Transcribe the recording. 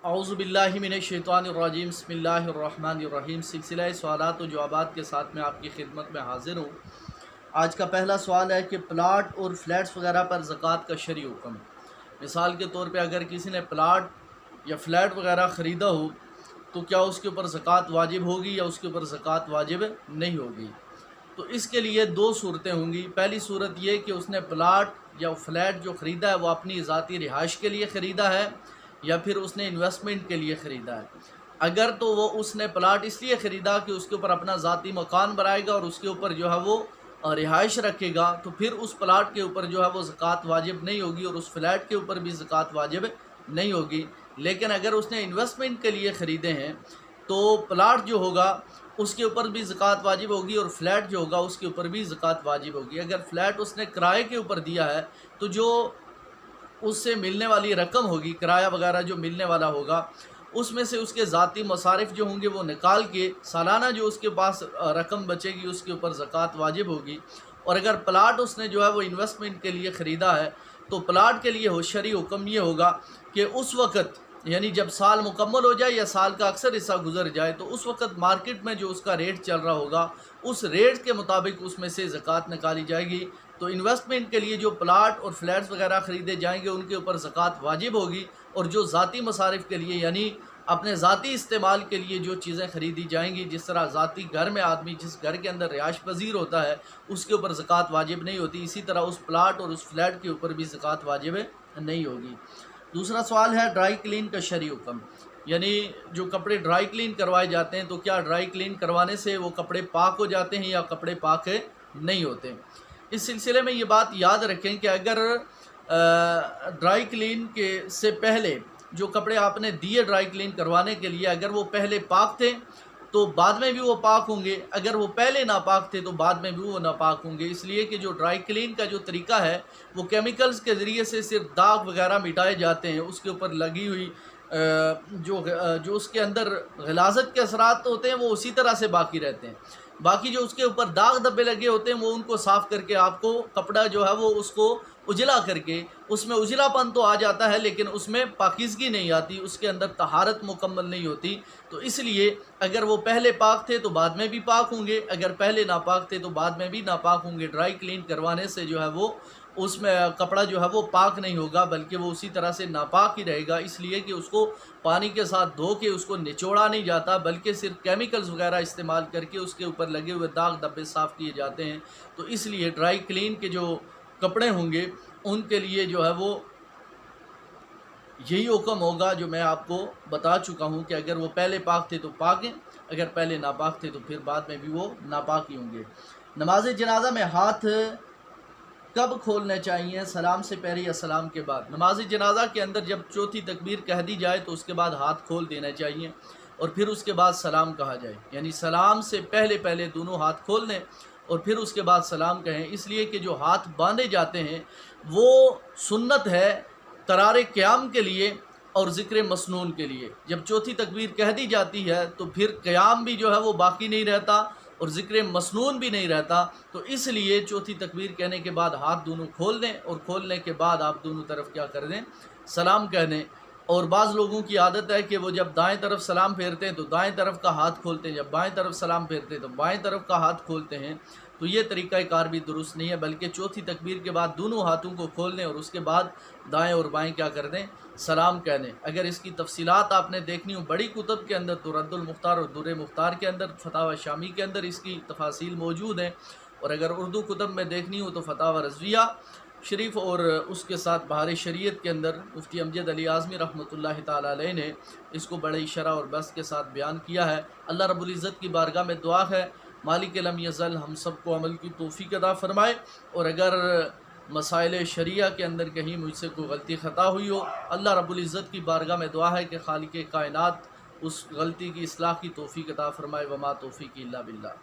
औज़ु बिल्लाहि मिनश्शैतानिर्रजीम बिस्मिल्लाहिर्रहमानिर्रहीम। सिलसिला सवालात व जवाबात के साथ मैं आपकी खिदमत में हाज़िर हूँ। आज का पहला सवाल है कि प्लाट और फ्लैट्स वगैरह पर ज़कात का शरई हुक्म। मिसाल के तौर पे अगर किसी ने प्लाट या फ्लैट वगैरह ख़रीदा हो तो क्या उसके ऊपर ज़कात वाजिब होगी या उसके ऊपर ज़कात वाजिब नहीं होगी। तो इसके लिए दो सूरतें होंगी। पहली सूरत ये कि उसने प्लाट या फ्लैट जो ख़रीदा है वो अपनी ज़ाती रिहाइश के लिए ख़रीदा है या फिर उसने इन्वेस्टमेंट के लिए ख़रीदा है। अगर तो वो उसने प्लाट इसलिए ख़रीदा कि उसके ऊपर अपना ज़ाती मकान बनाएगा और उसके ऊपर जो है वो रिहाइश रखेगा, तो फिर उस प्लाट के ऊपर जो है वो ज़कात वाजिब नहीं होगी और उस फ्लैट के ऊपर भी ज़कात वाजिब नहीं होगी। लेकिन अगर उसने इन्वेस्टमेंट के लिए ख़रीदे हैं तो प्लाट जो होगा उसके ऊपर भी ज़कात वाजिब होगी और फ्लैट जो होगा उसके ऊपर भी ज़कात वाजिब होगी। अगर फ्लैट उसने किराए के ऊपर दिया है तो जो उससे मिलने वाली रकम होगी, किराया वगैरह जो मिलने वाला होगा, उसमें से उसके ज़ाती मसारिफ जो होंगे वो निकाल के सालाना जो उसके पास रकम बचेगी उसके ऊपर ज़कात वाजिब होगी। और अगर प्लाट उसने जो है वो इन्वेस्टमेंट के लिए ख़रीदा है तो प्लाट के लिए शरई हुक्म ये होगा कि उस वक़्त यानी जब साल मुकम्मल हो जाए या साल का अक्सर हिस्सा गुजर जाए तो उस वक़्त मार्केट में जो उसका रेट चल रहा होगा उस रेट के मुताबिक उसमें से ज़कात निकाली जाएगी। तो इन्वेस्टमेंट के लिए जो प्लाट और फ्लैट्स वगैरह ख़रीदे जाएंगे उनके ऊपर ज़कात वाजिब होगी और जो ज़ाती मसारिफ़ के लिए यानी अपने ज़ाती इस्तेमाल के लिए जो चीज़ें ख़रीदी जाएंगी, जिस तरह ज़ाती घर में आदमी जिस घर के अंदर रिहाइश पजीर होता है उसके ऊपर ज़कात वाजिब नहीं होती, इसी तरह उस प्लाट और उस फ्लैट के ऊपर भी ज़कात वाजिब नहीं होगी। दूसरा सवाल है ड्राई क्लीन का शरई हुक्म, यानी जो कपड़े ड्राई क्लीन करवाए जाते हैं तो क्या ड्राई क्लीन करवाने से वो कपड़े पाक हो जाते हैं या कपड़े पाक नहीं होते। इस सिलसिले में ये बात याद रखें कि अगर ड्राई क्लीन के से पहले जो कपड़े आपने दिए ड्राई क्लीन करवाने के लिए अगर वो पहले पाक थे तो बाद में भी वो पाक होंगे, अगर वो पहले नापाक थे तो बाद में भी वो नापाक होंगे। इसलिए कि जो ड्राई क्लीन का जो तरीका है वो केमिकल्स के ज़रिए से सिर्फ दाग वगैरह मिटाए जाते हैं, उसके ऊपर लगी हुई जो उसके अंदर गलाज़त के असरात होते हैं वो उसी तरह से बाकी रहते हैं। बाकी जो उसके ऊपर दाग धब्बे लगे होते हैं वो उनको साफ़ करके आपको कपड़ा जो है वो उसको उजला करके उसमें उजलापन तो आ जाता है लेकिन उसमें पाकीज़गी नहीं आती, उसके अंदर तहारत मुकम्मल नहीं होती। तो इसलिए अगर वो पहले पाक थे तो बाद में भी पाक होंगे, अगर पहले नापाक थे तो बाद में भी नापाक होंगे। ड्राई क्लीन करवाने से जो है वो उसमें कपड़ा जो है वो पाक नहीं होगा बल्कि वो उसी तरह से नापाक ही रहेगा, इसलिए कि उसको पानी के साथ धो के उसको निचोड़ा नहीं जाता बल्कि सिर्फ केमिकल्स वगैरह इस्तेमाल करके उसके ऊपर लगे हुए दाग धब्बे साफ़ किए जाते हैं। तो इसलिए ड्राई क्लीन के जो कपड़े होंगे उनके लिए जो है वो यही हुक्म होगा जो मैं आपको बता चुका हूँ कि अगर वो पहले पाक थे तो पाक हैं, अगर पहले नापाक थे तो फिर बाद में भी वो नापाक ही होंगे। नमाज जनाजा में हाथ कब खोलने चाहिए, सलाम से पहले या सलाम के बाद। नमाज जनाजा के अंदर जब चौथी तकबीर कह दी जाए तो उसके बाद हाथ खोल देना चाहिए और फिर उसके बाद सलाम कहा जाए, यानी सलाम से पहले पहले दोनों हाथ खोल लें और फिर उसके बाद सलाम कहें। इसलिए कि जो हाथ बांधे जाते हैं वो सुन्नत है करार क़याम के लिए और ज़िक्र मसनून के लिए। जब चौथी तकबीर कह दी जाती है तो फिर क़याम भी जो है वो बाकी नहीं रहता और ज़िक्र मसनून भी नहीं रहता। तो इसलिए चौथी तकबीर कहने के बाद हाथ दोनों खोल दें और खोलने के बाद आप दोनों तरफ क्या कर दें, सलाम कह दें। और बाज़ लोगों की आदत है कि वो जब दाएं तरफ सलाम फेरते हैं तो दाएं तरफ का हाथ खोलते हैं, जब बाएं तरफ सलाम फेरते हैं तो बाएं तरफ का हाथ खोलते हैं। तो ये तरीक़ा कार भी दुरुस्त नहीं है, बल्कि चौथी तकबीर के बाद दोनों हाथों को खोल दें और उसके बाद दाएं और बाएं क्या कर दें, सलाम कह दें। अगर इसकी तफसीलात आपने देखनी हो बड़ी कुतब के अंदर तो रद्दुल मुख्तार और दुर्र मुख्तार के अंदर, फतावा शामी के अंदर इसकी तफासील मौजूद हैं। और अगर उर्दू कुतब में देखनी हो तो फतावा रज़विया शरीफ और उसके साथ बहार शरीयत के अंदर मुफ्ती अमजद अली आज़मी रहमतुल्लाहि ताला अलैह ने इसको बड़े शरह और बस के साथ बयान किया है। अल्लाह रब्बुल इज़्ज़त की बारगाह में दुआ है मालिक लम यज़ल हम सबको अमल की तौफ़ीक़ अता फ़रमाए। और अगर मसाइल शरिया के अंदर कहीं मुझसे कोई गलती ख़ता हुई हो, अल्लाह रब्बुल इज़्ज़त की बारगाह में दुआ है कि खालिक़ कायनात उस गलती की इस्लाह की तौफ़ीक़ अता फ़रमाए। वमा तौफ़ीक़ी इल्ला बिल्लाह।